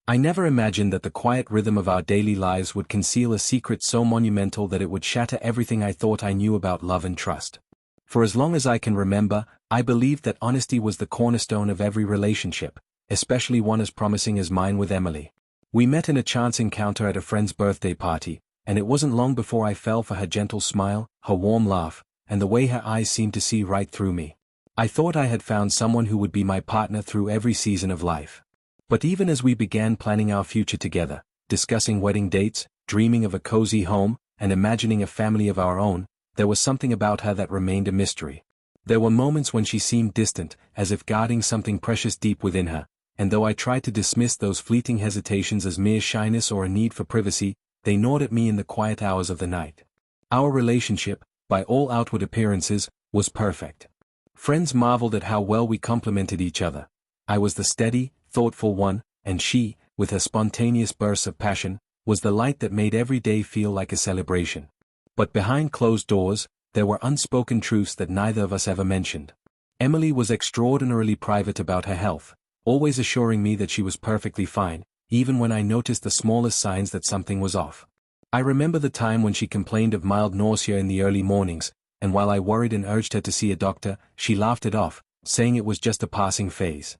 I never imagined that the quiet rhythm of our daily lives would conceal a secret so monumental that it would shatter everything I thought I knew about love and trust. For as long as I can remember, I believed that honesty was the cornerstone of every relationship, especially one as promising as mine with Emily. We met in a chance encounter at a friend's birthday party, and it wasn't long before I fell for her gentle smile, her warm laugh, and the way her eyes seemed to see right through me. I thought I had found someone who would be my partner through every season of life. But even as we began planning our future together, discussing wedding dates, dreaming of a cozy home, and imagining a family of our own, there was something about her that remained a mystery. There were moments when she seemed distant, as if guarding something precious deep within her, and though I tried to dismiss those fleeting hesitations as mere shyness or a need for privacy, they gnawed at me in the quiet hours of the night. Our relationship, by all outward appearances, was perfect. Friends marveled at how well we complemented each other. I was the steady, thoughtful one, and she, with her spontaneous bursts of passion, was the light that made every day feel like a celebration. But behind closed doors, there were unspoken truths that neither of us ever mentioned. Emily was extraordinarily private about her health, always assuring me that she was perfectly fine, even when I noticed the smallest signs that something was off. I remember the time when she complained of mild nausea in the early mornings, and while I worried and urged her to see a doctor, she laughed it off, saying it was just a passing phase.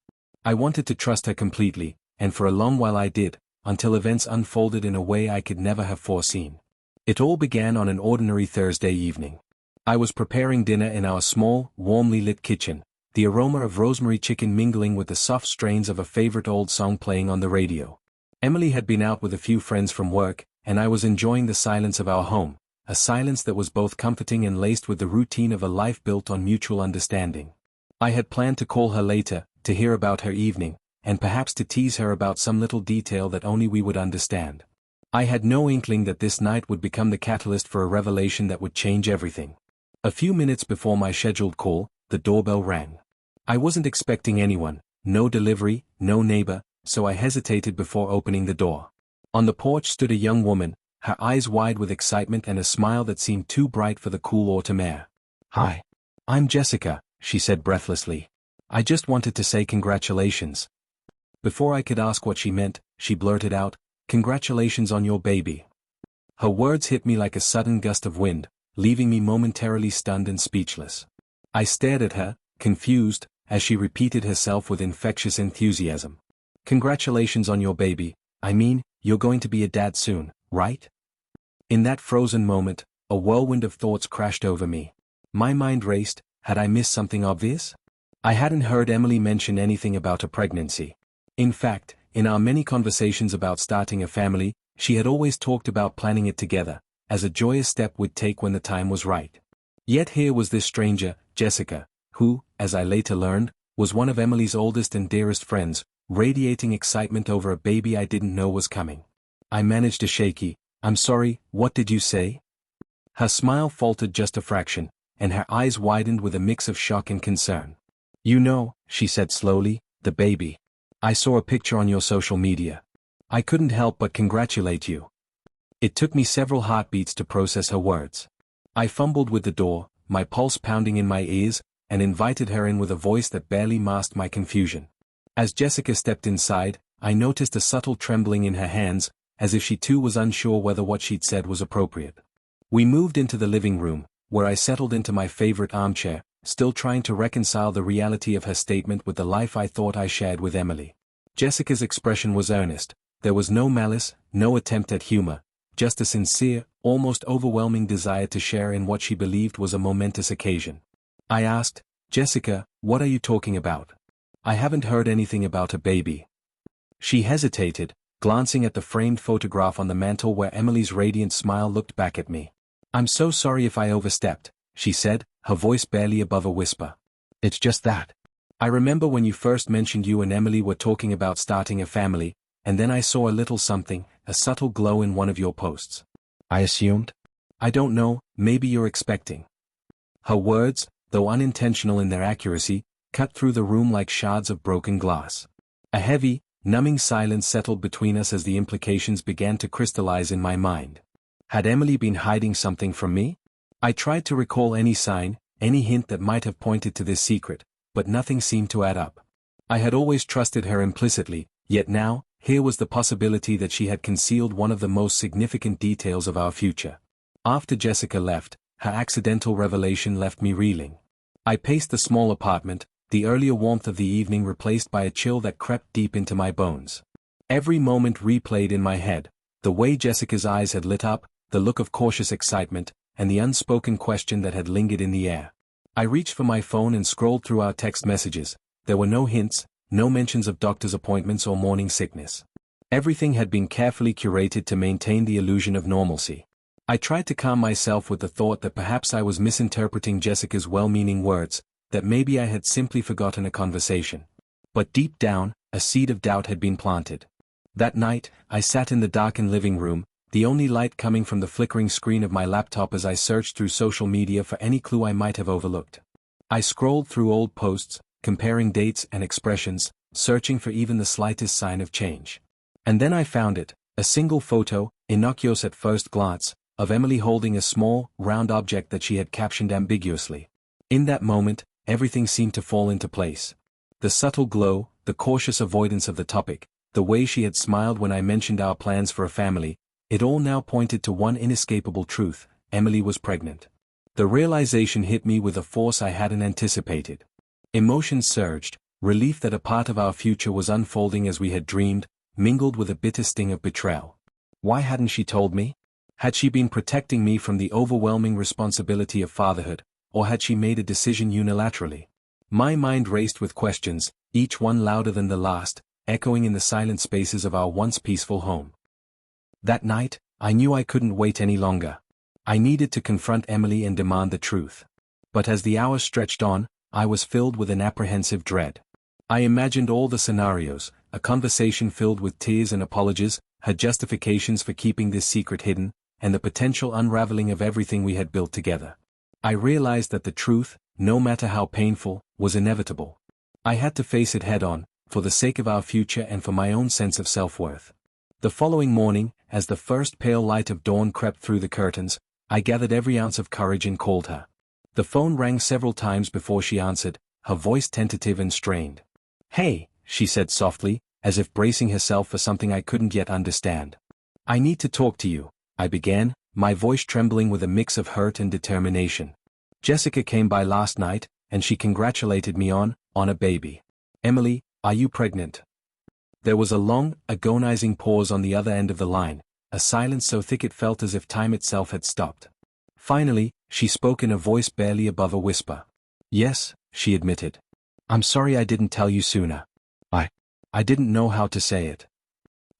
I wanted to trust her completely, and for a long while I did, until events unfolded in a way I could never have foreseen. It all began on an ordinary Thursday evening. I was preparing dinner in our small, warmly lit kitchen, the aroma of rosemary chicken mingling with the soft strains of a favorite old song playing on the radio. Emily had been out with a few friends from work, and I was enjoying the silence of our home, a silence that was both comforting and laced with the routine of a life built on mutual understanding. I had planned to call her later, to hear about her evening, and perhaps to tease her about some little detail that only we would understand. I had no inkling that this night would become the catalyst for a revelation that would change everything. A few minutes before my scheduled call, the doorbell rang. I wasn't expecting anyone, no delivery, no neighbor, so I hesitated before opening the door. On the porch stood a young woman, her eyes wide with excitement and a smile that seemed too bright for the cool autumn air. "Hi. I'm Jessica," she said breathlessly. "I just wanted to say congratulations." Before I could ask what she meant, she blurted out, "Congratulations on your baby." Her words hit me like a sudden gust of wind, leaving me momentarily stunned and speechless. I stared at her, confused, as she repeated herself with infectious enthusiasm. "Congratulations on your baby, I mean, you're going to be a dad soon, right?" In that frozen moment, a whirlwind of thoughts crashed over me. My mind raced. Had I missed something obvious? I hadn't heard Emily mention anything about a pregnancy. In fact, in our many conversations about starting a family, she had always talked about planning it together, as a joyous step we'd take when the time was right. Yet here was this stranger, Jessica, who, as I later learned, was one of Emily's oldest and dearest friends, radiating excitement over a baby I didn't know was coming. I managed a shaky, "I'm sorry, what did you say?" Her smile faltered just a fraction, and her eyes widened with a mix of shock and concern. "You know," she said slowly, "the baby. I saw a picture on your social media. I couldn't help but congratulate you." It took me several heartbeats to process her words. I fumbled with the door, my pulse pounding in my ears, and invited her in with a voice that barely masked my confusion. As Jessica stepped inside, I noticed a subtle trembling in her hands, as if she too was unsure whether what she'd said was appropriate. We moved into the living room, where I settled into my favorite armchair, still trying to reconcile the reality of her statement with the life I thought I shared with Emily. Jessica's expression was earnest. There was no malice, no attempt at humor, just a sincere, almost overwhelming desire to share in what she believed was a momentous occasion. I asked, "Jessica, what are you talking about? I haven't heard anything about a baby." She hesitated, glancing at the framed photograph on the mantel where Emily's radiant smile looked back at me. "I'm so sorry if I overstepped," she said, her voice barely above a whisper. "It's just that. I remember when you first mentioned you and Emily were talking about starting a family, and then I saw a little something, a subtle glow in one of your posts. I assumed? I don't know, maybe you're expecting." Her words, though unintentional in their accuracy, cut through the room like shards of broken glass. A heavy, numbing silence settled between us as the implications began to crystallize in my mind. Had Emily been hiding something from me? I tried to recall any sign, any hint that might have pointed to this secret, but nothing seemed to add up. I had always trusted her implicitly, yet now, here was the possibility that she had concealed one of the most significant details of our future. After Jessica left, her accidental revelation left me reeling. I paced the small apartment, the earlier warmth of the evening replaced by a chill that crept deep into my bones. Every moment replayed in my head, the way Jessica's eyes had lit up, the look of cautious excitement, and the unspoken question that had lingered in the air. I reached for my phone and scrolled through our text messages. There were no hints, no mentions of doctor's appointments or morning sickness. Everything had been carefully curated to maintain the illusion of normalcy. I tried to calm myself with the thought that perhaps I was misinterpreting Jessica's well-meaning words, that maybe I had simply forgotten a conversation. But deep down, a seed of doubt had been planted. That night, I sat in the darkened living room, the only light coming from the flickering screen of my laptop as I searched through social media for any clue I might have overlooked. I scrolled through old posts, comparing dates and expressions, searching for even the slightest sign of change. And then I found it, a single photo, innocuous at first glance, of Emily holding a small, round object that she had captioned ambiguously. In that moment, everything seemed to fall into place. The subtle glow, the cautious avoidance of the topic, the way she had smiled when I mentioned our plans for a family, it all now pointed to one inescapable truth: Emily was pregnant. The realization hit me with a force I hadn't anticipated. Emotions surged, relief that a part of our future was unfolding as we had dreamed, mingled with a bitter sting of betrayal. Why hadn't she told me? Had she been protecting me from the overwhelming responsibility of fatherhood, or had she made a decision unilaterally? My mind raced with questions, each one louder than the last, echoing in the silent spaces of our once peaceful home. That night, I knew I couldn't wait any longer. I needed to confront Emily and demand the truth. But as the hours stretched on, I was filled with an apprehensive dread. I imagined all the scenarios, a conversation filled with tears and apologies, her justifications for keeping this secret hidden, and the potential unraveling of everything we had built together. I realized that the truth, no matter how painful, was inevitable. I had to face it head-on, for the sake of our future and for my own sense of self-worth. The following morning, as the first pale light of dawn crept through the curtains, I gathered every ounce of courage and called her. The phone rang several times before she answered, her voice tentative and strained. "Hey," she said softly, as if bracing herself for something I couldn't yet understand. "I need to talk to you," I began, my voice trembling with a mix of hurt and determination. "Jessica came by last night, and she congratulated me on a baby. Emily, are you pregnant?" There was a long, agonizing pause on the other end of the line, a silence so thick it felt as if time itself had stopped. Finally, she spoke in a voice barely above a whisper. "Yes," she admitted. "I'm sorry I didn't tell you sooner. I didn't know how to say it."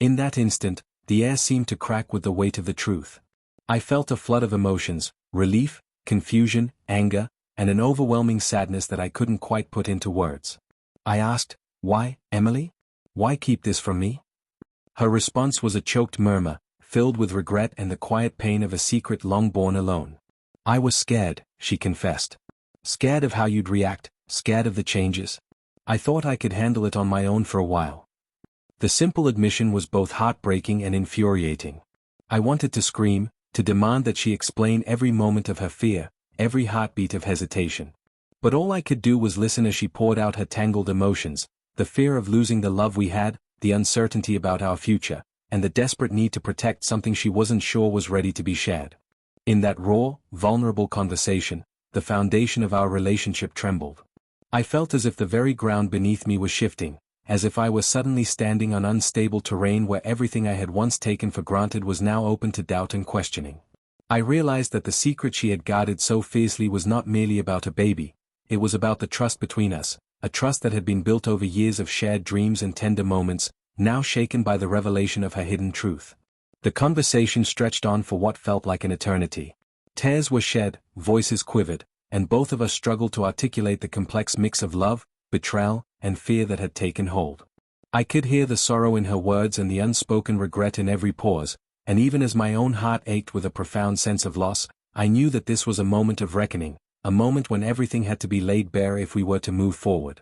In that instant, the air seemed to crack with the weight of the truth. I felt a flood of emotions, relief, confusion, anger, and an overwhelming sadness that I couldn't quite put into words. I asked, "Why, Emily? Why keep this from me?" Her response was a choked murmur, filled with regret and the quiet pain of a secret long borne alone. "I was scared," she confessed. "Scared of how you'd react, scared of the changes. I thought I could handle it on my own for a while." The simple admission was both heartbreaking and infuriating. I wanted to scream, to demand that she explain every moment of her fear, every heartbeat of hesitation. But all I could do was listen as she poured out her tangled emotions, the fear of losing the love we had, the uncertainty about our future, and the desperate need to protect something she wasn't sure was ready to be shared. In that raw, vulnerable conversation, the foundation of our relationship trembled. I felt as if the very ground beneath me was shifting, as if I was suddenly standing on unstable terrain where everything I had once taken for granted was now open to doubt and questioning. I realized that the secret she had guarded so fiercely was not merely about a baby, it was about the trust between us, a trust that had been built over years of shared dreams and tender moments, now shaken by the revelation of her hidden truth. The conversation stretched on for what felt like an eternity. Tears were shed, voices quivered, and both of us struggled to articulate the complex mix of love, betrayal, and fear that had taken hold. I could hear the sorrow in her words and the unspoken regret in every pause, and even as my own heart ached with a profound sense of loss, I knew that this was a moment of reckoning, a moment when everything had to be laid bare if we were to move forward.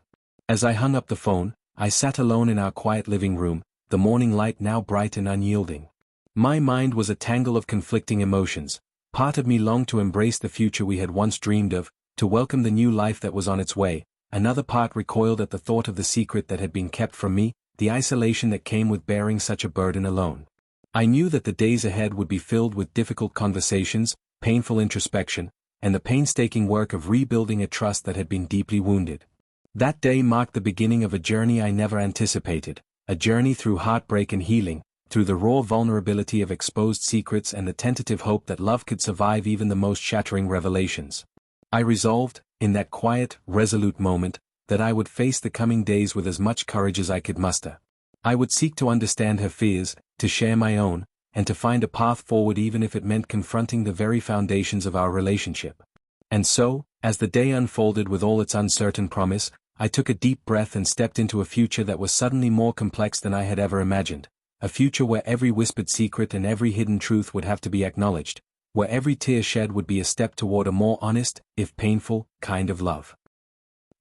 As I hung up the phone, I sat alone in our quiet living room, the morning light now bright and unyielding. My mind was a tangle of conflicting emotions. Part of me longed to embrace the future we had once dreamed of, to welcome the new life that was on its way. Another part recoiled at the thought of the secret that had been kept from me, the isolation that came with bearing such a burden alone. I knew that the days ahead would be filled with difficult conversations, painful introspection, and the painstaking work of rebuilding a trust that had been deeply wounded. That day marked the beginning of a journey I never anticipated, a journey through heartbreak and healing, through the raw vulnerability of exposed secrets and the tentative hope that love could survive even the most shattering revelations. I resolved, in that quiet, resolute moment, that I would face the coming days with as much courage as I could muster. I would seek to understand her fears, to share my own, and to find a path forward even if it meant confronting the very foundations of our relationship. And so, as the day unfolded with all its uncertain promise, I took a deep breath and stepped into a future that was suddenly more complex than I had ever imagined, a future where every whispered secret and every hidden truth would have to be acknowledged, where every tear shed would be a step toward a more honest, if painful, kind of love.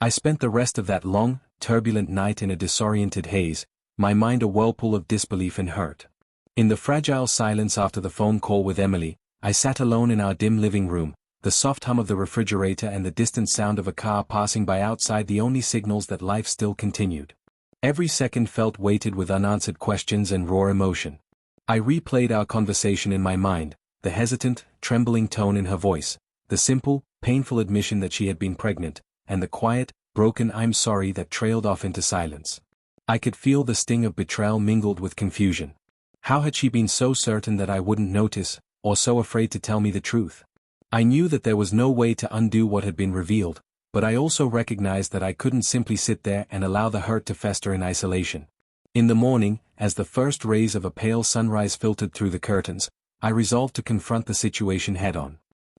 I spent the rest of that long, turbulent night in a disoriented haze, my mind a whirlpool of disbelief and hurt. In the fragile silence after the phone call with Emily, I sat alone in our dim living room, the soft hum of the refrigerator and the distant sound of a car passing by outside the only signals that life still continued. Every second felt weighted with unanswered questions and raw emotion. I replayed our conversation in my mind, the hesitant, trembling tone in her voice, the simple, painful admission that she had been pregnant, and the quiet, broken "I'm sorry" that trailed off into silence. I could feel the sting of betrayal mingled with confusion. How had she been so certain that I wouldn't notice, or so afraid to tell me the truth? I knew that there was no way to undo what had been revealed, but I also recognized that I couldn't simply sit there and allow the hurt to fester in isolation. In the morning, as the first rays of a pale sunrise filtered through the curtains, I resolved to confront the situation head-on.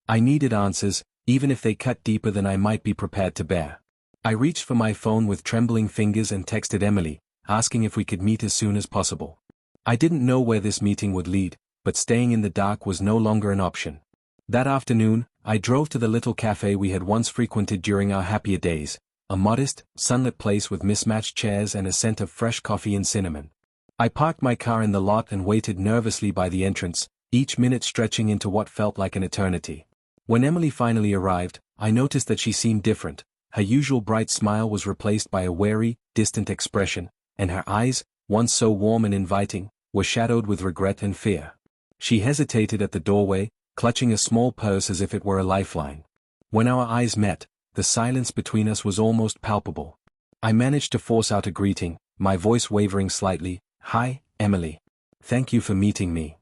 I needed answers, even if they cut deeper than I might be prepared to bear. I reached for my phone with trembling fingers and texted Emily, asking if we could meet as soon as possible. I didn't know where this meeting would lead, but staying in the dark was no longer an option. That afternoon, I drove to the little cafe we had once frequented during our happier days, a modest, sunlit place with mismatched chairs and a scent of fresh coffee and cinnamon. I parked my car in the lot and waited nervously by the entrance, each minute stretching into what felt like an eternity. When Emily finally arrived, I noticed that she seemed different. Her usual bright smile was replaced by a wary, distant expression, and her eyes, once so warm and inviting, were shadowed with regret and fear. She hesitated at the doorway, clutching a small purse as if it were a lifeline. When our eyes met, the silence between us was almost palpable. I managed to force out a greeting, my voice wavering slightly. "Hi, Emily. Thank you for meeting me."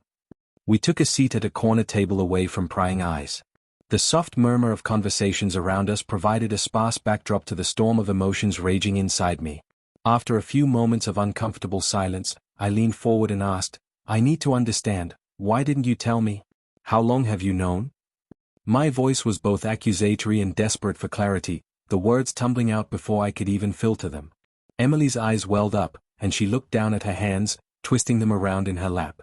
We took a seat at a corner table away from prying eyes. The soft murmur of conversations around us provided a sparse backdrop to the storm of emotions raging inside me. After a few moments of uncomfortable silence, I leaned forward and asked, "I need to understand, why didn't you tell me? How long have you known?" My voice was both accusatory and desperate for clarity, the words tumbling out before I could even filter them. Emily's eyes welled up, and she looked down at her hands, twisting them around in her lap.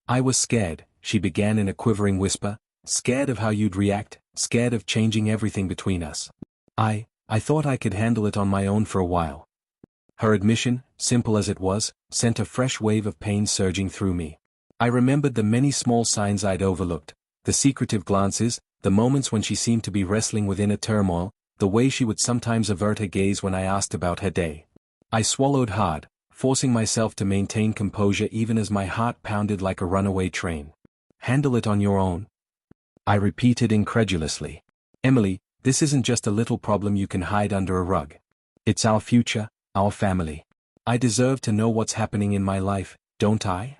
"I was scared," she began in a quivering whisper, "scared of how you'd react, scared of changing everything between us. I thought I could handle it on my own for a while." Her admission, simple as it was, sent a fresh wave of pain surging through me. I remembered the many small signs I'd overlooked, the secretive glances, the moments when she seemed to be wrestling with inner turmoil, the way she would sometimes avert her gaze when I asked about her day. I swallowed hard, forcing myself to maintain composure even as my heart pounded like a runaway train. "Handle it on your own?" I repeated incredulously. "Emily, this isn't just a little problem you can hide under a rug. It's our future, our family. I deserve to know what's happening in my life, don't I?"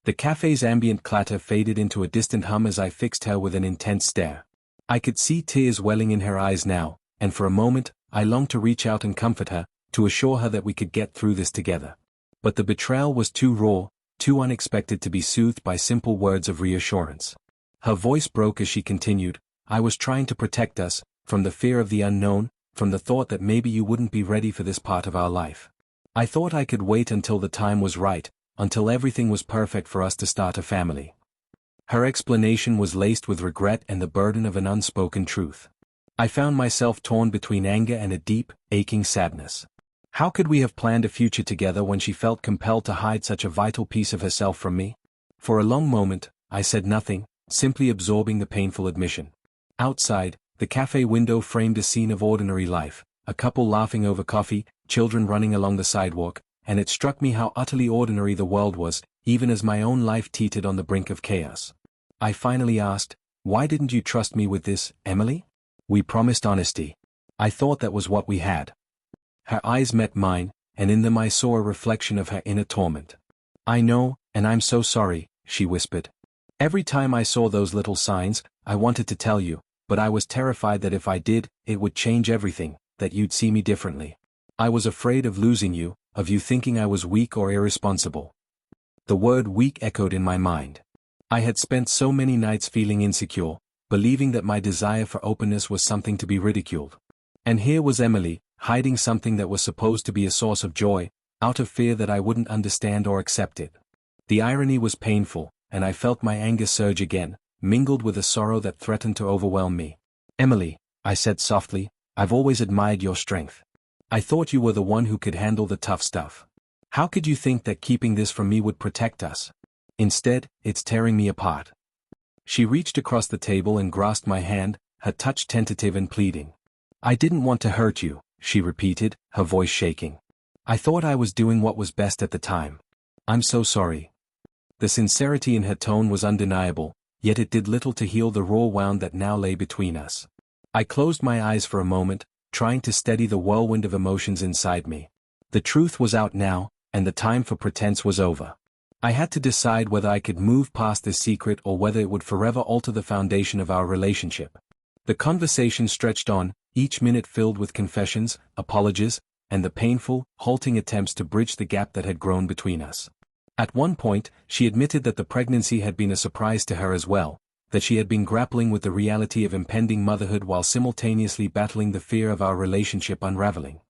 The cafe's ambient clatter faded into a distant hum as I fixed her with an intense stare. I could see tears welling in her eyes now, and for a moment, I longed to reach out and comfort her, to assure her that we could get through this together. But the betrayal was too raw, too unexpected to be soothed by simple words of reassurance. Her voice broke as she continued, "I was trying to protect us, from the fear of the unknown, from the thought that maybe you wouldn't be ready for this part of our life. I thought I could wait until the time was right, until everything was perfect for us to start a family." Her explanation was laced with regret and the burden of an unspoken truth. I found myself torn between anger and a deep, aching sadness. How could we have planned a future together when she felt compelled to hide such a vital piece of herself from me? For a long moment, I said nothing, simply absorbing the painful admission. Outside, the cafe window framed a scene of ordinary life, a couple laughing over coffee, children running along the sidewalk, and it struck me how utterly ordinary the world was, even as my own life teetered on the brink of chaos. I finally asked, "Why didn't you trust me with this, Emily? We promised honesty. I thought that was what we had." Her eyes met mine, and in them I saw a reflection of her inner torment. "I know, and I'm so sorry," she whispered. "Every time I saw those little signs, I wanted to tell you, but I was terrified that if I did, it would change everything, that you'd see me differently. I was afraid of losing you, of you thinking I was weak or irresponsible." The word weak echoed in my mind. I had spent so many nights feeling insecure, believing that my desire for openness was something to be ridiculed. And here was Emily, hiding something that was supposed to be a source of joy, out of fear that I wouldn't understand or accept it. The irony was painful, and I felt my anger surge again, mingled with a sorrow that threatened to overwhelm me. "Emily," I said softly, "I've always admired your strength. I thought you were the one who could handle the tough stuff. How could you think that keeping this from me would protect us? Instead, it's tearing me apart." She reached across the table and grasped my hand, her touch tentative and pleading. "I didn't want to hurt you," she repeated, her voice shaking. "I thought I was doing what was best at the time. I'm so sorry." The sincerity in her tone was undeniable, yet it did little to heal the raw wound that now lay between us. I closed my eyes for a moment, trying to steady the whirlwind of emotions inside me. The truth was out now, and the time for pretense was over. I had to decide whether I could move past this secret or whether it would forever alter the foundation of our relationship. The conversation stretched on, each minute filled with confessions, apologies, and the painful, halting attempts to bridge the gap that had grown between us. At one point, she admitted that the pregnancy had been a surprise to her as well, that she had been grappling with the reality of impending motherhood while simultaneously battling the fear of our relationship unraveling.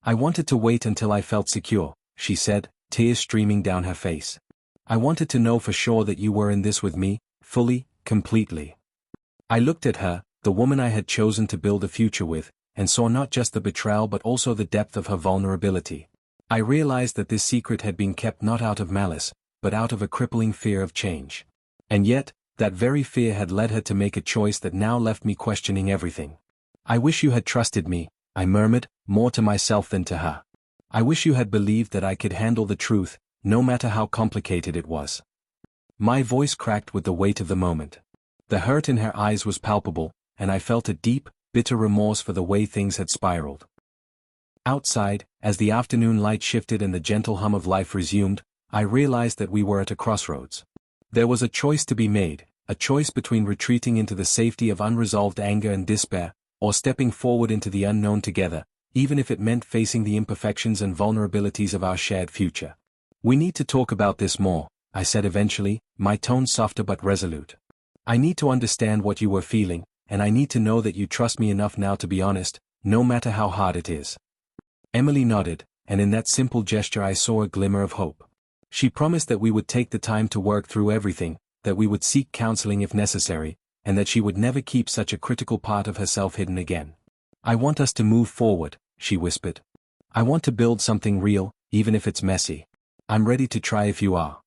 "I wanted to wait until I felt secure," she said, tears streaming down her face. "I wanted to know for sure that you were in this with me, fully, completely." I looked at her, the woman I had chosen to build a future with, and saw not just the betrayal but also the depth of her vulnerability. I realized that this secret had been kept not out of malice, but out of a crippling fear of change. And yet, that very fear had led her to make a choice that now left me questioning everything. "I wish you had trusted me," I murmured, more to myself than to her. "I wish you had believed that I could handle the truth, no matter how complicated it was." My voice cracked with the weight of the moment. The hurt in her eyes was palpable, and I felt a deep, bitter remorse for the way things had spiraled. Outside, as the afternoon light shifted and the gentle hum of life resumed, I realized that we were at a crossroads. There was a choice to be made, a choice between retreating into the safety of unresolved anger and despair, or stepping forward into the unknown together, even if it meant facing the imperfections and vulnerabilities of our shared future. "We need to talk about this more," I said eventually, my tone softer but resolute. "I need to understand what you were feeling, and I need to know that you trust me enough now to be honest, no matter how hard it is." Emily nodded, and in that simple gesture I saw a glimmer of hope. She promised that we would take the time to work through everything, that we would seek counseling if necessary, and that she would never keep such a critical part of herself hidden again. "I want us to move forward," she whispered. "I want to build something real, even if it's messy. I'm ready to try if you are."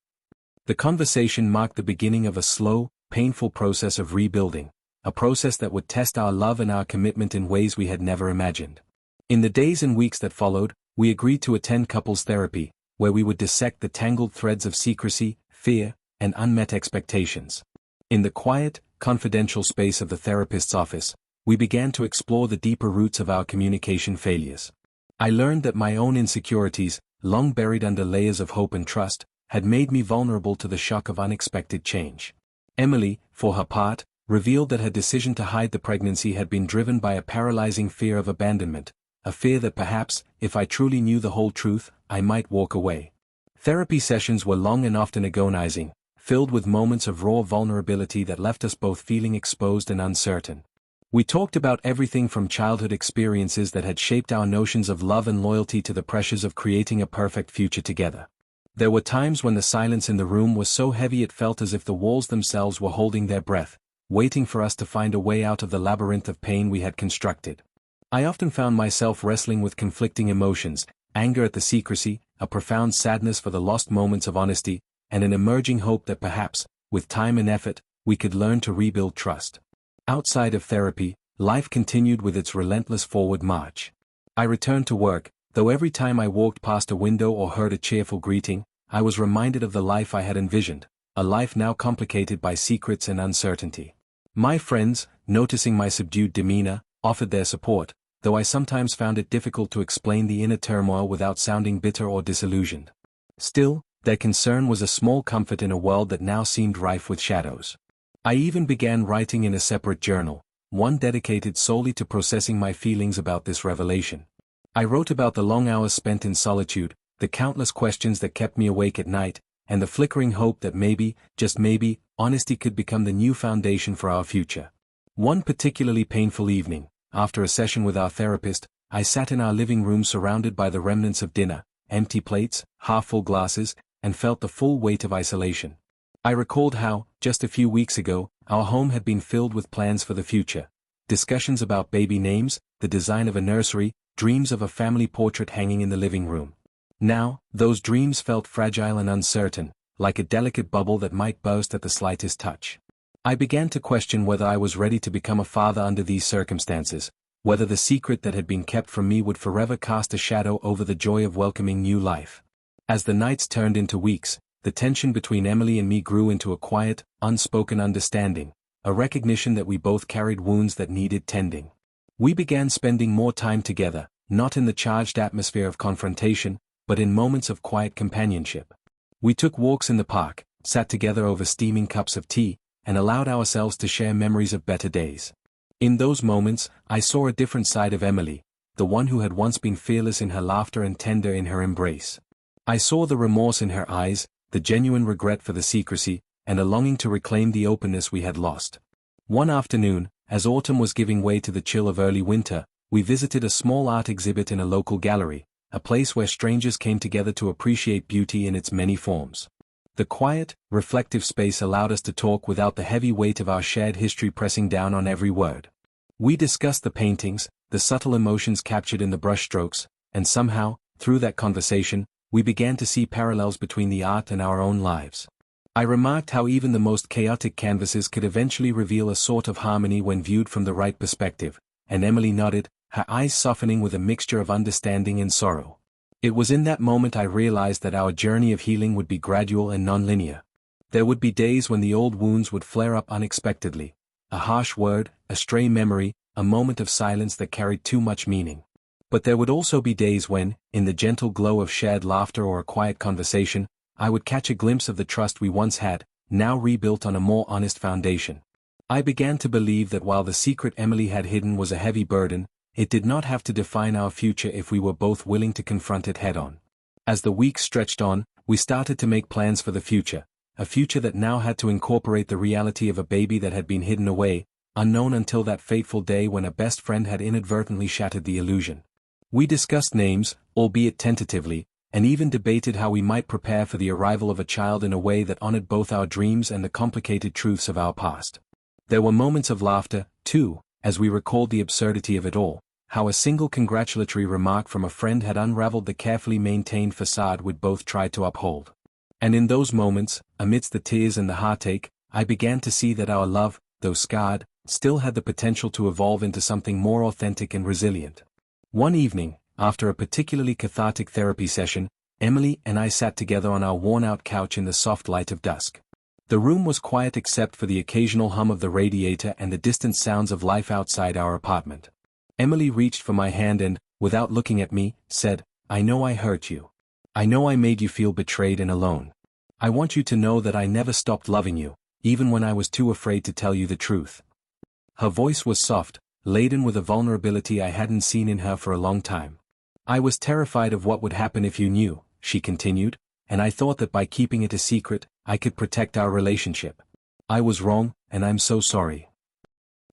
The conversation marked the beginning of a slow, painful process of rebuilding, a process that would test our love and our commitment in ways we had never imagined. In the days and weeks that followed, we agreed to attend couples therapy, where we would dissect the tangled threads of secrecy, fear, and unmet expectations. In the quiet, confidential space of the therapist's office, we began to explore the deeper roots of our communication failures. I learned that my own insecurities, long buried under layers of hope and trust, had made me vulnerable to the shock of unexpected change. Emily, for her part, revealed that her decision to hide the pregnancy had been driven by a paralyzing fear of abandonment, a fear that perhaps, if I truly knew the whole truth, I might walk away. Therapy sessions were long and often agonizing, filled with moments of raw vulnerability that left us both feeling exposed and uncertain. We talked about everything from childhood experiences that had shaped our notions of love and loyalty to the pressures of creating a perfect future together. There were times when the silence in the room was so heavy it felt as if the walls themselves were holding their breath, waiting for us to find a way out of the labyrinth of pain we had constructed. I often found myself wrestling with conflicting emotions, anger at the secrecy, a profound sadness for the lost moments of honesty, and an emerging hope that perhaps, with time and effort, we could learn to rebuild trust. Outside of therapy, life continued with its relentless forward march. I returned to work, though every time I walked past a window or heard a cheerful greeting, I was reminded of the life I had envisioned, a life now complicated by secrets and uncertainty. My friends, noticing my subdued demeanor, offered their support, though I sometimes found it difficult to explain the inner turmoil without sounding bitter or disillusioned. Still, their concern was a small comfort in a world that now seemed rife with shadows. I even began writing in a separate journal, one dedicated solely to processing my feelings about this revelation. I wrote about the long hours spent in solitude, the countless questions that kept me awake at night, and the flickering hope that maybe, just maybe, honesty could become the new foundation for our future. One particularly painful evening, after a session with our therapist, I sat in our living room surrounded by the remnants of dinner, empty plates, half-full glasses, and felt the full weight of isolation. I recalled how, just a few weeks ago, our home had been filled with plans for the future. Discussions about baby names, the design of a nursery, dreams of a family portrait hanging in the living room. Now, those dreams felt fragile and uncertain, like a delicate bubble that might burst at the slightest touch. I began to question whether I was ready to become a father under these circumstances, whether the secret that had been kept from me would forever cast a shadow over the joy of welcoming new life. As the nights turned into weeks, the tension between Emily and me grew into a quiet, unspoken understanding, a recognition that we both carried wounds that needed tending. We began spending more time together, not in the charged atmosphere of confrontation, but in moments of quiet companionship. We took walks in the park, sat together over steaming cups of tea, and allowed ourselves to share memories of better days. In those moments, I saw a different side of Emily, the one who had once been fearless in her laughter and tender in her embrace. I saw the remorse in her eyes, the genuine regret for the secrecy, and a longing to reclaim the openness we had lost. One afternoon, as autumn was giving way to the chill of early winter, we visited a small art exhibit in a local gallery, a place where strangers came together to appreciate beauty in its many forms. The quiet, reflective space allowed us to talk without the heavy weight of our shared history pressing down on every word. We discussed the paintings, the subtle emotions captured in the brushstrokes, and somehow, through that conversation, we began to see parallels between the art and our own lives. I remarked how even the most chaotic canvases could eventually reveal a sort of harmony when viewed from the right perspective, and Emily nodded, her eyes softening with a mixture of understanding and sorrow. It was in that moment I realized that our journey of healing would be gradual and non-linear. There would be days when the old wounds would flare up unexpectedly, a harsh word, a stray memory, a moment of silence that carried too much meaning. But there would also be days when, in the gentle glow of shared laughter or a quiet conversation, I would catch a glimpse of the trust we once had, now rebuilt on a more honest foundation. I began to believe that while the secret Emily had hidden was a heavy burden, it did not have to define our future if we were both willing to confront it head-on. As the weeks stretched on, we started to make plans for the future, a future that now had to incorporate the reality of a baby that had been hidden away, unknown until that fateful day when a best friend had inadvertently shattered the illusion. We discussed names, albeit tentatively, and even debated how we might prepare for the arrival of a child in a way that honored both our dreams and the complicated truths of our past. There were moments of laughter, too, as we recalled the absurdity of it all, how a single congratulatory remark from a friend had unraveled the carefully maintained facade we'd both tried to uphold. And in those moments, amidst the tears and the heartache, I began to see that our love, though scarred, still had the potential to evolve into something more authentic and resilient. One evening, after a particularly cathartic therapy session, Emily and I sat together on our worn-out couch in the soft light of dusk. The room was quiet except for the occasional hum of the radiator and the distant sounds of life outside our apartment. Emily reached for my hand and, without looking at me, said, "I know I hurt you. I know I made you feel betrayed and alone. I want you to know that I never stopped loving you, even when I was too afraid to tell you the truth." Her voice was soft, laden with a vulnerability I hadn't seen in her for a long time. "I was terrified of what would happen if you knew," she continued, "and I thought that by keeping it a secret, I could protect our relationship. I was wrong, and I'm so sorry."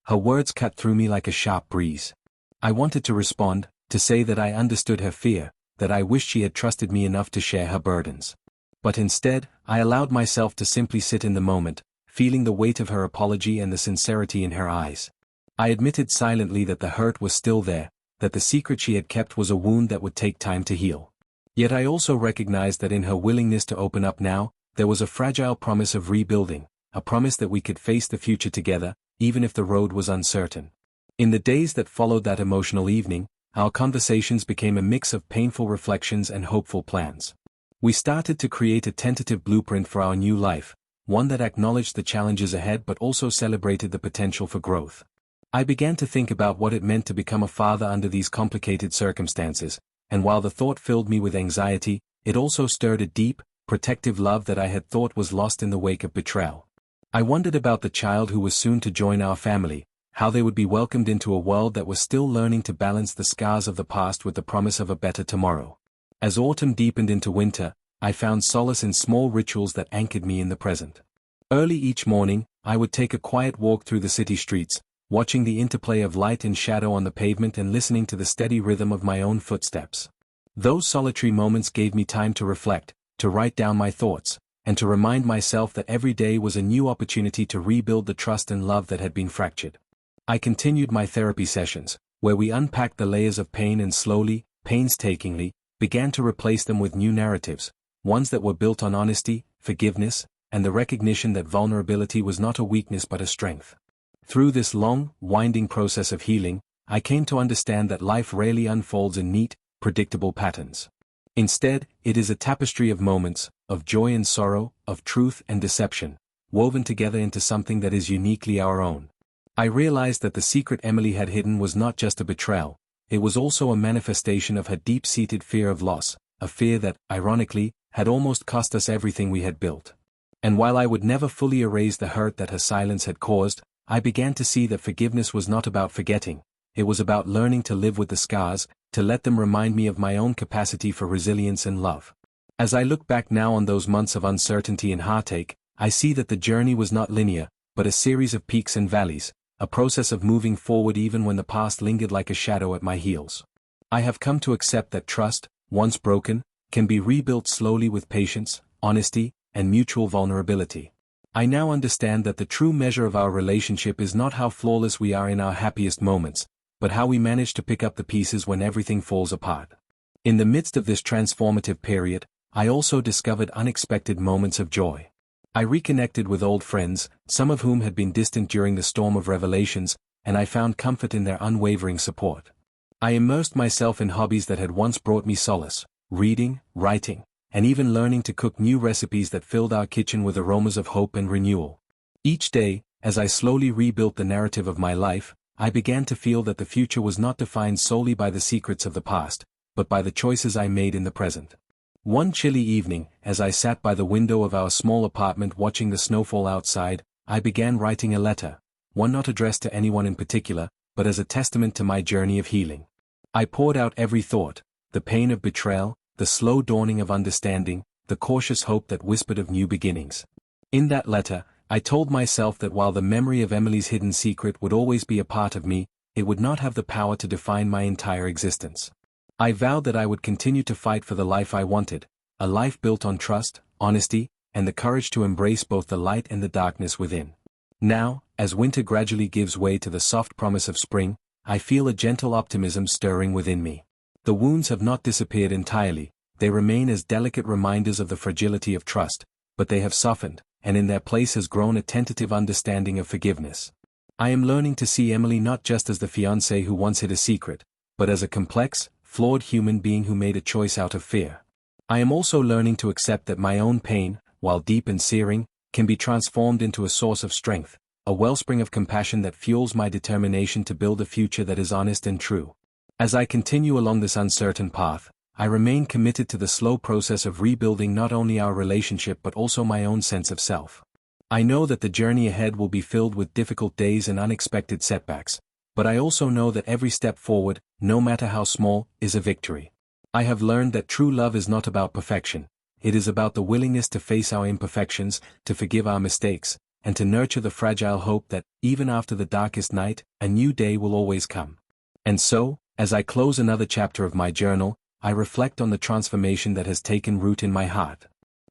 Her words cut through me like a sharp breeze. I wanted to respond, to say that I understood her fear, that I wished she had trusted me enough to share her burdens. But instead, I allowed myself to simply sit in the moment, feeling the weight of her apology and the sincerity in her eyes. I admitted silently that the hurt was still there, that the secret she had kept was a wound that would take time to heal. Yet I also recognized that in her willingness to open up now, there was a fragile promise of rebuilding, a promise that we could face the future together, even if the road was uncertain. In the days that followed that emotional evening, our conversations became a mix of painful reflections and hopeful plans. We started to create a tentative blueprint for our new life, one that acknowledged the challenges ahead but also celebrated the potential for growth. I began to think about what it meant to become a father under these complicated circumstances, and while the thought filled me with anxiety, it also stirred a deep, protective love that I had thought was lost in the wake of betrayal. I wondered about the child who was soon to join our family, how they would be welcomed into a world that was still learning to balance the scars of the past with the promise of a better tomorrow. As autumn deepened into winter, I found solace in small rituals that anchored me in the present. Early each morning, I would take a quiet walk through the city streets, watching the interplay of light and shadow on the pavement and listening to the steady rhythm of my own footsteps. Those solitary moments gave me time to reflect, to write down my thoughts, and to remind myself that every day was a new opportunity to rebuild the trust and love that had been fractured. I continued my therapy sessions, where we unpacked the layers of pain and slowly, painstakingly, began to replace them with new narratives, ones that were built on honesty, forgiveness, and the recognition that vulnerability was not a weakness but a strength. Through this long, winding process of healing, I came to understand that life rarely unfolds in neat, predictable patterns. Instead, it is a tapestry of moments, of joy and sorrow, of truth and deception, woven together into something that is uniquely our own. I realized that the secret Emily had hidden was not just a betrayal, it was also a manifestation of her deep-seated fear of loss, a fear that, ironically, had almost cost us everything we had built. And while I would never fully erase the hurt that her silence had caused, I began to see that forgiveness was not about forgetting, it was about learning to live with the scars, to let them remind me of my own capacity for resilience and love. As I look back now on those months of uncertainty and heartache, I see that the journey was not linear, but a series of peaks and valleys, a process of moving forward even when the past lingered like a shadow at my heels. I have come to accept that trust, once broken, can be rebuilt slowly with patience, honesty, and mutual vulnerability. I now understand that the true measure of our relationship is not how flawless we are in our happiest moments, but how we manage to pick up the pieces when everything falls apart. In the midst of this transformative period, I also discovered unexpected moments of joy. I reconnected with old friends, some of whom had been distant during the storm of revelations, and I found comfort in their unwavering support. I immersed myself in hobbies that had once brought me solace, reading, writing, and even learning to cook new recipes that filled our kitchen with aromas of hope and renewal. Each day, as I slowly rebuilt the narrative of my life, I began to feel that the future was not defined solely by the secrets of the past, but by the choices I made in the present. One chilly evening, as I sat by the window of our small apartment watching the snowfall outside, I began writing a letter, one not addressed to anyone in particular, but as a testament to my journey of healing. I poured out every thought, the pain of betrayal, the slow dawning of understanding, the cautious hope that whispered of new beginnings. In that letter, I told myself that while the memory of Emily's hidden secret would always be a part of me, it would not have the power to define my entire existence. I vowed that I would continue to fight for the life I wanted, a life built on trust, honesty, and the courage to embrace both the light and the darkness within. Now, as winter gradually gives way to the soft promise of spring, I feel a gentle optimism stirring within me. The wounds have not disappeared entirely, they remain as delicate reminders of the fragility of trust, but they have softened, and in their place has grown a tentative understanding of forgiveness. I am learning to see Emily not just as the fiancé who once hid a secret, but as a complex, flawed human being who made a choice out of fear. I am also learning to accept that my own pain, while deep and searing, can be transformed into a source of strength, a wellspring of compassion that fuels my determination to build a future that is honest and true. As I continue along this uncertain path, I remain committed to the slow process of rebuilding not only our relationship but also my own sense of self. I know that the journey ahead will be filled with difficult days and unexpected setbacks, but I also know that every step forward, no matter how small, is a victory. I have learned that true love is not about perfection, it is about the willingness to face our imperfections, to forgive our mistakes, and to nurture the fragile hope that, even after the darkest night, a new day will always come. And so, as I close another chapter of my journal, I reflect on the transformation that has taken root in my heart.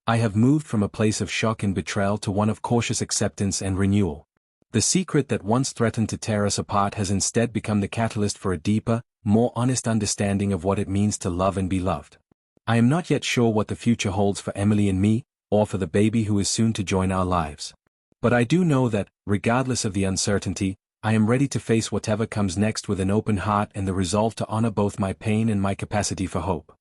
I have moved from a place of shock and betrayal to one of cautious acceptance and renewal. The secret that once threatened to tear us apart has instead become the catalyst for a deeper, more honest understanding of what it means to love and be loved. I am not yet sure what the future holds for Emily and me, or for the baby who is soon to join our lives. But I do know that, regardless of the uncertainty, I am ready to face whatever comes next with an open heart and the resolve to honor both my pain and my capacity for hope.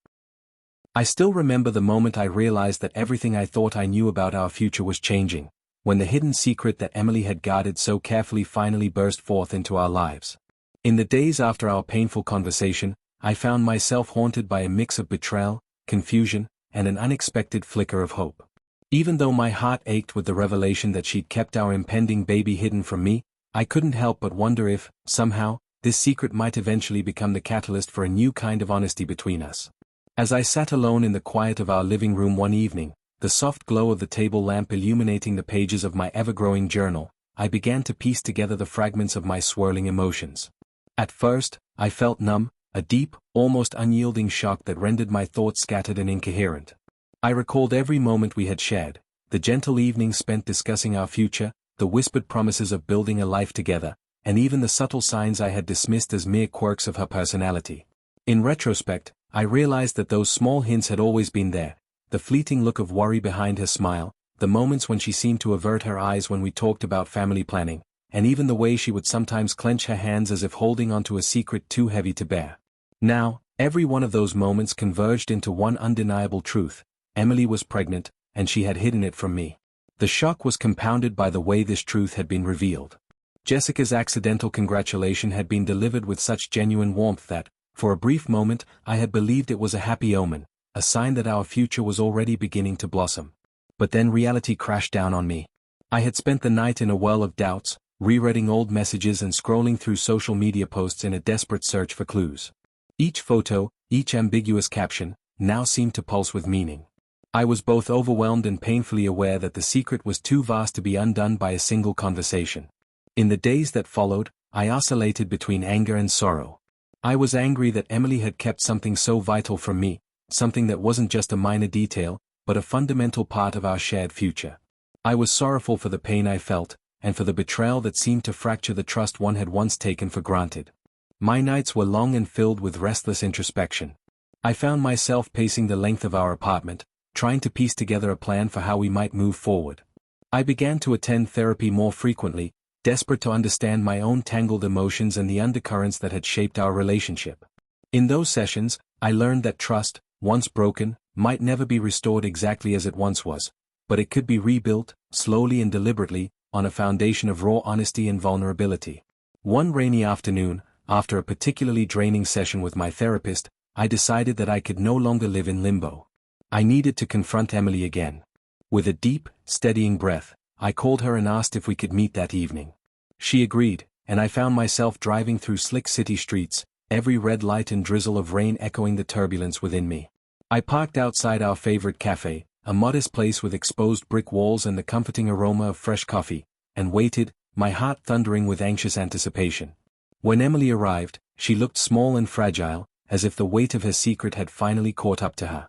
I still remember the moment I realized that everything I thought I knew about our future was changing, when the hidden secret that Emily had guarded so carefully finally burst forth into our lives. In the days after our painful conversation, I found myself haunted by a mix of betrayal, confusion, and an unexpected flicker of hope. Even though my heart ached with the revelation that she'd kept our impending baby hidden from me, I couldn't help but wonder if, somehow, this secret might eventually become the catalyst for a new kind of honesty between us. As I sat alone in the quiet of our living room one evening, the soft glow of the table lamp illuminating the pages of my ever-growing journal, I began to piece together the fragments of my swirling emotions. At first, I felt numb, a deep, almost unyielding shock that rendered my thoughts scattered and incoherent. I recalled every moment we had shared, the gentle evenings spent discussing our future, the whispered promises of building a life together, and even the subtle signs I had dismissed as mere quirks of her personality. In retrospect, I realized that those small hints had always been there, the fleeting look of worry behind her smile, the moments when she seemed to avert her eyes when we talked about family planning, and even the way she would sometimes clench her hands as if holding onto a secret too heavy to bear. Now, every one of those moments converged into one undeniable truth: Emily was pregnant, and she had hidden it from me. The shock was compounded by the way this truth had been revealed. Jessica's accidental congratulation had been delivered with such genuine warmth that, for a brief moment, I had believed it was a happy omen, a sign that our future was already beginning to blossom. But then reality crashed down on me. I had spent the night in a whirl of doubts, rereading old messages and scrolling through social media posts in a desperate search for clues. Each photo, each ambiguous caption, now seemed to pulse with meaning. I was both overwhelmed and painfully aware that the secret was too vast to be undone by a single conversation. In the days that followed, I oscillated between anger and sorrow. I was angry that Emily had kept something so vital from me, something that wasn't just a minor detail, but a fundamental part of our shared future. I was sorrowful for the pain I felt, and for the betrayal that seemed to fracture the trust one had once taken for granted. My nights were long and filled with restless introspection. I found myself pacing the length of our apartment, trying to piece together a plan for how we might move forward. I began to attend therapy more frequently, desperate to understand my own tangled emotions and the undercurrents that had shaped our relationship. In those sessions, I learned that trust, once broken, might never be restored exactly as it once was, but it could be rebuilt, slowly and deliberately, on a foundation of raw honesty and vulnerability. One rainy afternoon, after a particularly draining session with my therapist, I decided that I could no longer live in limbo. I needed to confront Emily again. With a deep, steadying breath, I called her and asked if we could meet that evening. She agreed, and I found myself driving through slick city streets, every red light and drizzle of rain echoing the turbulence within me. I parked outside our favorite cafe, a modest place with exposed brick walls and the comforting aroma of fresh coffee, and waited, my heart thundering with anxious anticipation. When Emily arrived, she looked small and fragile, as if the weight of her secret had finally caught up to her.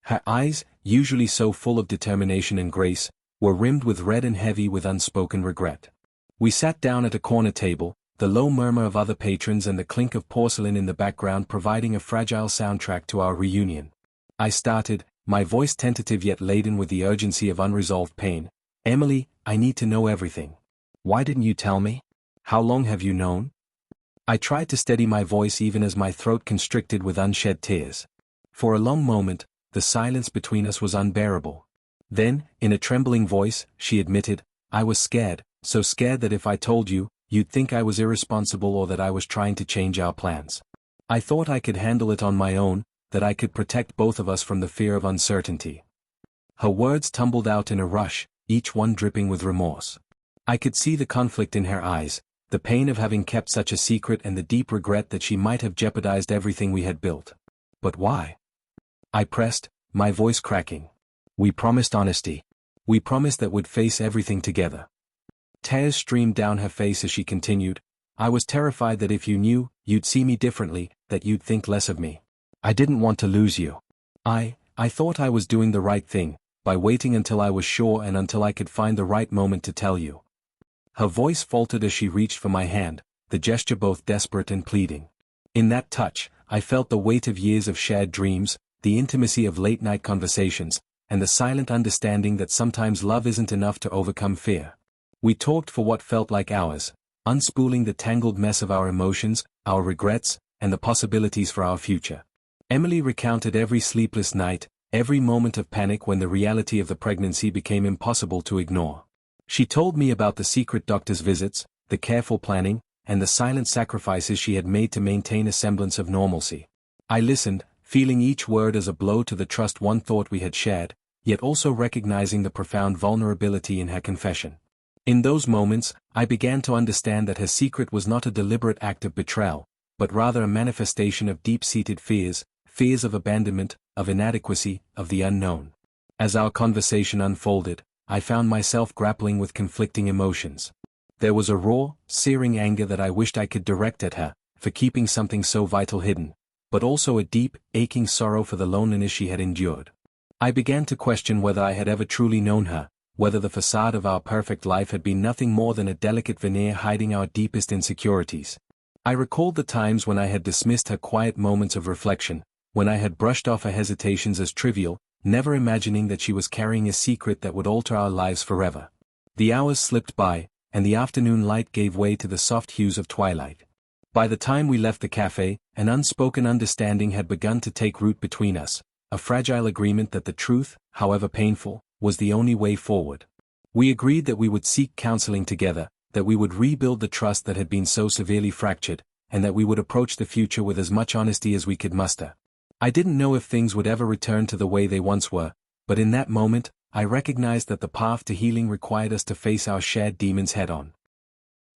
Her eyes, usually so full of determination and grace, were rimmed with red and heavy with unspoken regret. We sat down at a corner table, the low murmur of other patrons and the clink of porcelain in the background providing a fragile soundtrack to our reunion. I started, my voice tentative yet laden with the urgency of unresolved pain. "Emily, I need to know everything. Why didn't you tell me? How long have you known?" I tried to steady my voice even as my throat constricted with unshed tears. For a long moment, the silence between us was unbearable. Then, in a trembling voice, she admitted, "I was scared, so scared that if I told you, you'd think I was irresponsible or that I was trying to change our plans. I thought I could handle it on my own, that I could protect both of us from the fear of uncertainty." Her words tumbled out in a rush, each one dripping with remorse. I could see the conflict in her eyes, the pain of having kept such a secret and the deep regret that she might have jeopardized everything we had built. "But why?" I pressed, my voice cracking. "We promised honesty. We promised that we'd face everything together." Tears streamed down her face as she continued, "I was terrified that if you knew, you'd see me differently, that you'd think less of me. I didn't want to lose you. I thought I was doing the right thing, by waiting until I was sure and until I could find the right moment to tell you." Her voice faltered as she reached for my hand, the gesture both desperate and pleading. In that touch, I felt the weight of years of shared dreams, the intimacy of late-night conversations, and the silent understanding that sometimes love isn't enough to overcome fear. We talked for what felt like hours, unspooling the tangled mess of our emotions, our regrets, and the possibilities for our future. Emily recounted every sleepless night, every moment of panic when the reality of the pregnancy became impossible to ignore. She told me about the secret doctor's visits, the careful planning, and the silent sacrifices she had made to maintain a semblance of normalcy. I listened, feeling each word as a blow to the trust one thought we had shared, yet also recognizing the profound vulnerability in her confession. In those moments, I began to understand that her secret was not a deliberate act of betrayal, but rather a manifestation of deep-seated fears of abandonment, of inadequacy, of the unknown. As our conversation unfolded, I found myself grappling with conflicting emotions. There was a raw, searing anger that I wished I could direct at her, for keeping something so vital hidden, but also a deep, aching sorrow for the loneliness she had endured. I began to question whether I had ever truly known her, whether the facade of our perfect life had been nothing more than a delicate veneer hiding our deepest insecurities. I recalled the times when I had dismissed her quiet moments of reflection, when I had brushed off her hesitations as trivial, never imagining that she was carrying a secret that would alter our lives forever. The hours slipped by, and the afternoon light gave way to the soft hues of twilight. By the time we left the cafe, an unspoken understanding had begun to take root between us, a fragile agreement that the truth, however painful, was the only way forward. We agreed that we would seek counseling together, that we would rebuild the trust that had been so severely fractured, and that we would approach the future with as much honesty as we could muster. I didn't know if things would ever return to the way they once were, but in that moment, I recognized that the path to healing required us to face our shared demons head-on.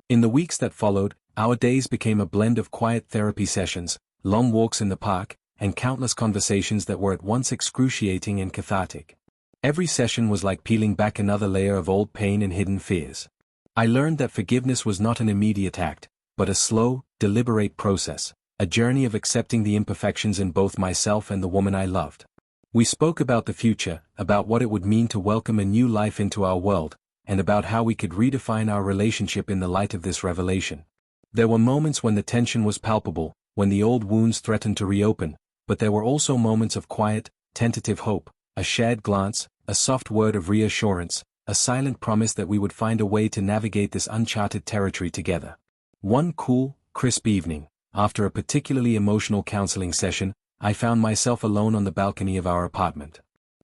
In the weeks that followed, our days became a blend of quiet therapy sessions, long walks in the park, and countless conversations that were at once excruciating and cathartic. Every session was like peeling back another layer of old pain and hidden fears. I learned that forgiveness was not an immediate act, but a slow, deliberate process, a journey of accepting the imperfections in both myself and the woman I loved. We spoke about the future, about what it would mean to welcome a new life into our world, and about how we could redefine our relationship in the light of this revelation. There were moments when the tension was palpable, when the old wounds threatened to reopen, but there were also moments of quiet, tentative hope, a shared glance, a soft word of reassurance, a silent promise that we would find a way to navigate this uncharted territory together. One cool, crisp evening, after a particularly emotional counseling session, I found myself alone on the balcony of our apartment.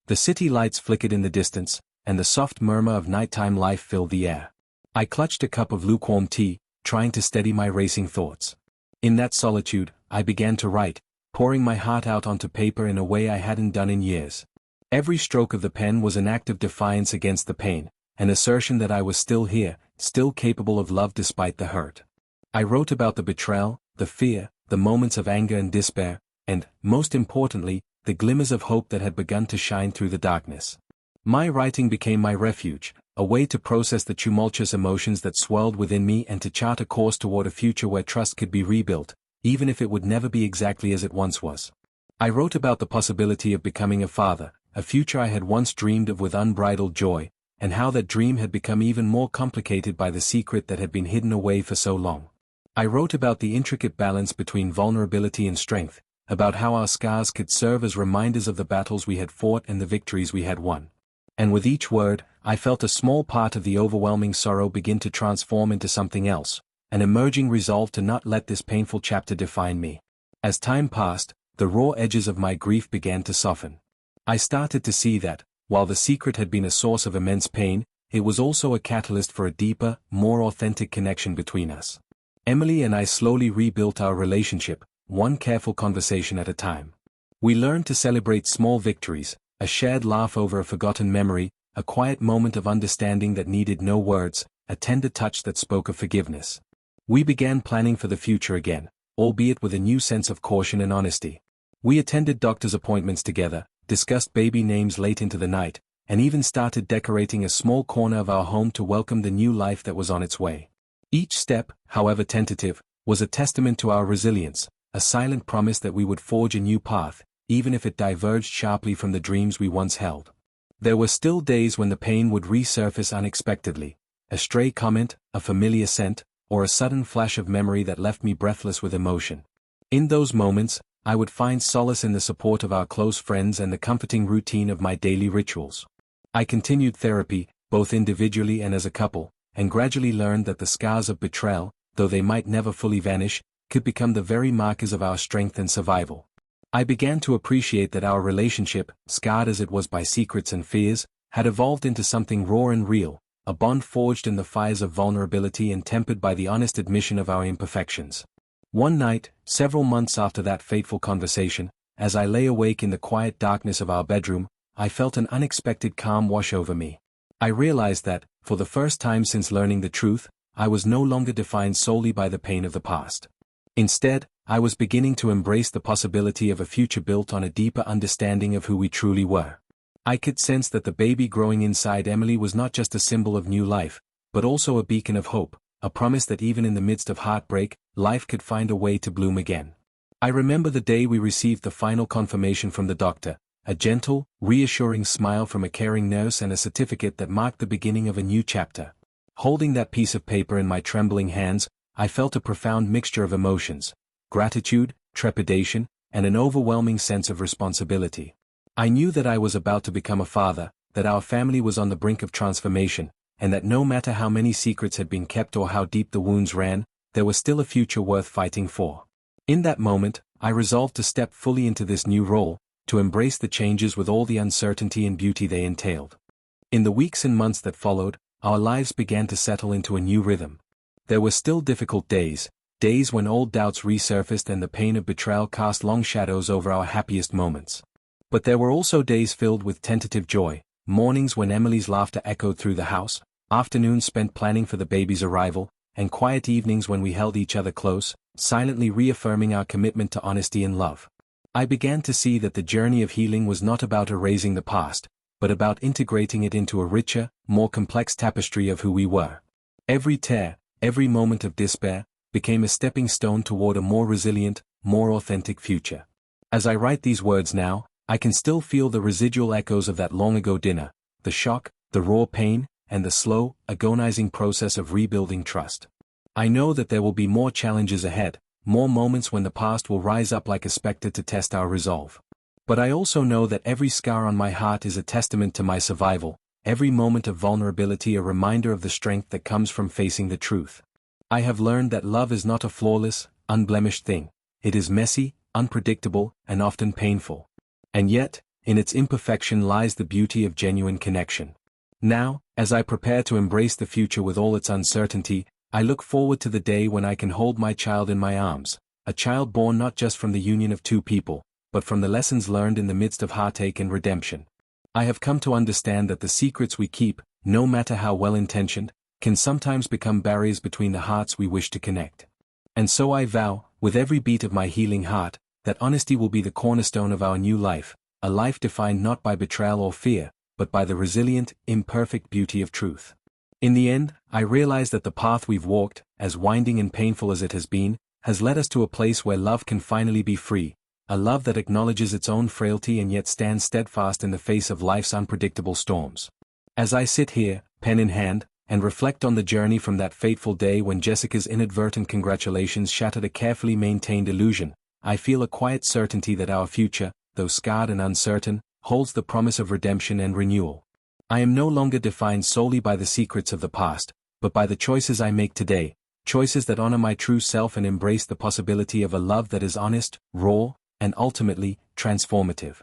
The city lights flickered in the distance, and the soft murmur of nighttime life filled the air. I clutched a cup of lukewarm tea, trying to steady my racing thoughts. In that solitude, I began to write, pouring my heart out onto paper in a way I hadn't done in years. Every stroke of the pen was an act of defiance against the pain, an assertion that I was still here, still capable of love despite the hurt. I wrote about the betrayal, the fear, the moments of anger and despair, and, most importantly, the glimmers of hope that had begun to shine through the darkness. My writing became my refuge, a way to process the tumultuous emotions that swelled within me and to chart a course toward a future where trust could be rebuilt, even if it would never be exactly as it once was. I wrote about the possibility of becoming a father, a future I had once dreamed of with unbridled joy, and how that dream had become even more complicated by the secret that had been hidden away for so long. I wrote about the intricate balance between vulnerability and strength, about how our scars could serve as reminders of the battles we had fought and the victories we had won. And with each word, I felt a small part of the overwhelming sorrow begin to transform into something else, an emerging resolve to not let this painful chapter define me. As time passed, the raw edges of my grief began to soften. I started to see that, while the secret had been a source of immense pain, it was also a catalyst for a deeper, more authentic connection between us. Emily and I slowly rebuilt our relationship, one careful conversation at a time. We learned to celebrate small victories, a shared laugh over a forgotten memory, a quiet moment of understanding that needed no words, a tender touch that spoke of forgiveness. We began planning for the future again, albeit with a new sense of caution and honesty. We attended doctor's appointments together, discussed baby names late into the night, and even started decorating a small corner of our home to welcome the new life that was on its way. Each step, however tentative, was a testament to our resilience, a silent promise that we would forge a new path, even if it diverged sharply from the dreams we once held. There were still days when the pain would resurface unexpectedly, a stray comment, a familiar scent, or a sudden flash of memory that left me breathless with emotion. In those moments, I would find solace in the support of our close friends and the comforting routine of my daily rituals. I continued therapy, both individually and as a couple, and gradually learned that the scars of betrayal, though they might never fully vanish, could become the very markers of our strength and survival. I began to appreciate that our relationship, scarred as it was by secrets and fears, had evolved into something raw and real, a bond forged in the fires of vulnerability and tempered by the honest admission of our imperfections. One night, several months after that fateful conversation, as I lay awake in the quiet darkness of our bedroom, I felt an unexpected calm wash over me. I realized that, for the first time since learning the truth, I was no longer defined solely by the pain of the past. Instead, I was beginning to embrace the possibility of a future built on a deeper understanding of who we truly were. I could sense that the baby growing inside Emily was not just a symbol of new life, but also a beacon of hope, a promise that even in the midst of heartbreak, life could find a way to bloom again. I remember the day we received the final confirmation from the doctor, a gentle, reassuring smile from a caring nurse and a certificate that marked the beginning of a new chapter. Holding that piece of paper in my trembling hands, I felt a profound mixture of emotions: gratitude, trepidation, and an overwhelming sense of responsibility. I knew that I was about to become a father, that our family was on the brink of transformation, and that no matter how many secrets had been kept or how deep the wounds ran, there was still a future worth fighting for. In that moment, I resolved to step fully into this new role, to embrace the changes with all the uncertainty and beauty they entailed. In the weeks and months that followed, our lives began to settle into a new rhythm. There were still difficult days when old doubts resurfaced and the pain of betrayal cast long shadows over our happiest moments. But there were also days filled with tentative joy, mornings when Emily's laughter echoed through the house, afternoons spent planning for the baby's arrival, and quiet evenings when we held each other close, silently reaffirming our commitment to honesty and love. I began to see that the journey of healing was not about erasing the past, but about integrating it into a richer, more complex tapestry of who we were. Every tear, every moment of despair, became a stepping stone toward a more resilient, more authentic future. As I write these words now, I can still feel the residual echoes of that long-ago dinner, the shock, the raw pain, and the slow, agonizing process of rebuilding trust. I know that there will be more challenges ahead, more moments when the past will rise up like a specter to test our resolve. But I also know that every scar on my heart is a testament to my survival, every moment of vulnerability a reminder of the strength that comes from facing the truth. I have learned that love is not a flawless, unblemished thing. It is messy, unpredictable, and often painful. And yet, in its imperfection lies the beauty of genuine connection. Now, as I prepare to embrace the future with all its uncertainty, I look forward to the day when I can hold my child in my arms, a child born not just from the union of two people, but from the lessons learned in the midst of heartache and redemption. I have come to understand that the secrets we keep, no matter how well-intentioned, can sometimes become barriers between the hearts we wish to connect. And so I vow, with every beat of my healing heart, that honesty will be the cornerstone of our new life, a life defined not by betrayal or fear, but by the resilient, imperfect beauty of truth. In the end, I realize that the path we've walked, as winding and painful as it has been, has led us to a place where love can finally be free, a love that acknowledges its own frailty and yet stands steadfast in the face of life's unpredictable storms. As I sit here, pen in hand, and reflect on the journey from that fateful day when Jessica's inadvertent congratulations shattered a carefully maintained illusion, I feel a quiet certainty that our future, though scarred and uncertain, holds the promise of redemption and renewal. I am no longer defined solely by the secrets of the past, but by the choices I make today, choices that honor my true self and embrace the possibility of a love that is honest, raw, and ultimately, transformative.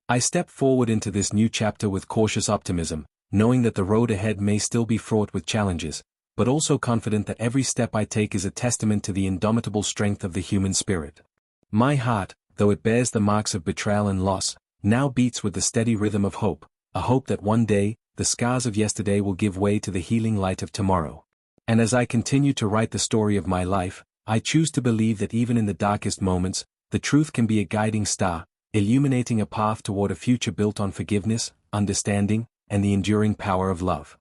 I step forward into this new chapter with cautious optimism, knowing that the road ahead may still be fraught with challenges, but also confident that every step I take is a testament to the indomitable strength of the human spirit. My heart, though it bears the marks of betrayal and loss, now beats with the steady rhythm of hope, a hope that one day, the scars of yesterday will give way to the healing light of tomorrow. And as I continue to write the story of my life, I choose to believe that even in the darkest moments, the truth can be a guiding star, illuminating a path toward a future built on forgiveness, understanding, and the enduring power of love.